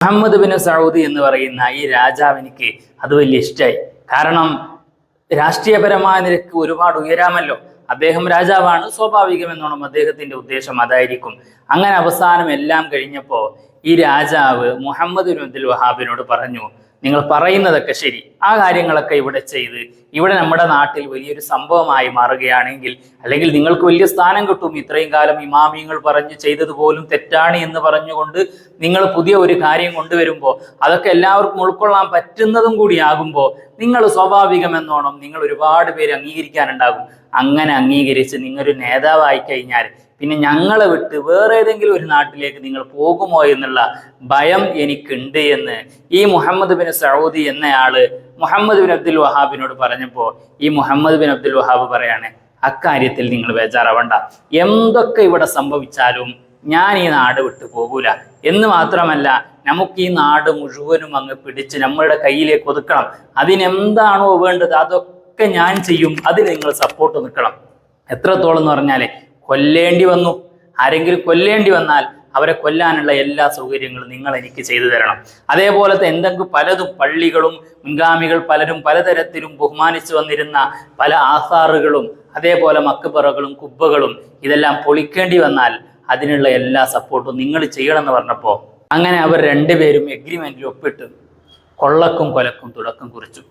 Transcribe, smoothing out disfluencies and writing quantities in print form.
Muhammad bin Saudi എന്ന് പറയുന്ന ഈ രാജാവിനിക്ക് അത് വലിയ ഇഷ്ടമായി. കാരണം രാഷ്ട്രീയപരമായ നിലക്ക് ഒരുപാട് ഉയരാമല്ലോ. അദ്ദേഹം രാജാവാണ്, സ്വാഭാവികമെന്നോണം അദ്ദേഹത്തിന്റെ ഉദ്ദേശം അതായിരിക്കും. അങ്ങനെ അവസാനം എല്ലാം കഴിഞ്ഞപ്പോൾ ഈ രാജാവ് മുഹമ്മദ് ബിൻ അബ്ദുൽ വഹാബിനോട് പറഞ്ഞു, നിങ്ങൾ പറയുന്നതൊക്കെ ശരി, ആ കാര്യങ്ങളൊക്കെ ഇവിടെ ചെയ്ത് ഇവിടെ നമ്മുടെ നാട്ടിൽ വലിയൊരു സംഭവമായി മാറുകയാണെങ്കിൽ, അല്ലെങ്കിൽ നിങ്ങൾക്ക് വലിയ സ്ഥാനം കിട്ടും, ഇത്രയും കാലം ഇമാമിയങ്ങൾ പറഞ്ഞു ചെയ്തത് പോലും തെറ്റാണ് എന്ന് പറഞ്ഞുകൊണ്ട് നിങ്ങൾ പുതിയ ഒരു കാര്യം കൊണ്ടുവരുമ്പോൾ അതൊക്കെ എല്ലാവർക്കും ഉൾക്കൊള്ളാൻ പറ്റുന്നതും കൂടിയാകുമ്പോൾ നിങ്ങൾ സ്വാഭാവികമെന്നോണം നിങ്ങൾ ഒരുപാട് പേര് അംഗീകരിക്കാനുണ്ടാകും. അങ്ങനെ അംഗീകരിച്ച് നിങ്ങളൊരു നേതാവായി കഴിഞ്ഞാൽ പിന്നെ ഞങ്ങളെ വിട്ട് വേറെ ഏതെങ്കിലും ഒരു നാട്ടിലേക്ക് നിങ്ങൾ പോകുമോ എന്നുള്ള ഭയം എനിക്കുണ്ട് എന്ന് ഈ മുഹമ്മദ് ബിൻ സൗദി എന്നയാള് മുഹമ്മദ് ബിൻ അബ്ദുൽ വഹാബിനോട് പറഞ്ഞപ്പോൾ ഈ മുഹമ്മദ് ബിൻ അബ്ദുൽ വഹാബ് പറയാണ്, അക്കാര്യത്തിൽ നിങ്ങൾ ബേജാറാവണ്ട, എന്തൊക്കെ ഇവിടെ സംഭവിച്ചാലും ഞാൻ ഈ നാട് വിട്ടു പോകൂല. എന്ന് മാത്രമല്ല, നമുക്ക് ഈ നാട് മുഴുവനും അങ്ങ് പിടിച്ച് നമ്മളുടെ കയ്യിലേക്ക് ഒതുക്കണം. അതിനെന്താണോ വേണ്ടത് അതൊക്കെ ഞാൻ ചെയ്യും, അതിന് നിങ്ങൾ സപ്പോർട്ട് നിൽക്കണം. എത്രത്തോളം എന്ന് പറഞ്ഞാല് കൊല്ലേണ്ടി വന്നു, ആരെങ്കിലും കൊല്ലേണ്ടി വന്നാൽ അവരെ കൊല്ലാനുള്ള എല്ലാ സൗകര്യങ്ങളും നിങ്ങൾ എനിക്ക് ചെയ്തു തരണം. അതേപോലത്തെ എന്തെങ്കിലും പലതും പള്ളികളും മുൻഗാമികൾ പലരും പലതരത്തിലും ബഹുമാനിച്ചു വന്നിരുന്ന പല ആസാറുകളും അതേപോലെ മക്ബറകളും കുബ്ബകളും ഇതെല്ലാം പൊളിക്കേണ്ടി വന്നാൽ അതിനുള്ള എല്ലാ സപ്പോർട്ടും നിങ്ങൾ ചെയ്യണം എന്ന് പറഞ്ഞപ്പോൾ അങ്ങനെ അവർ രണ്ടുപേരും എഗ്രിമെന്റിൽ ഒപ്പിട്ട് കൊള്ളക്കും കൊലക്കും തുടക്കം കുറിച്ചു.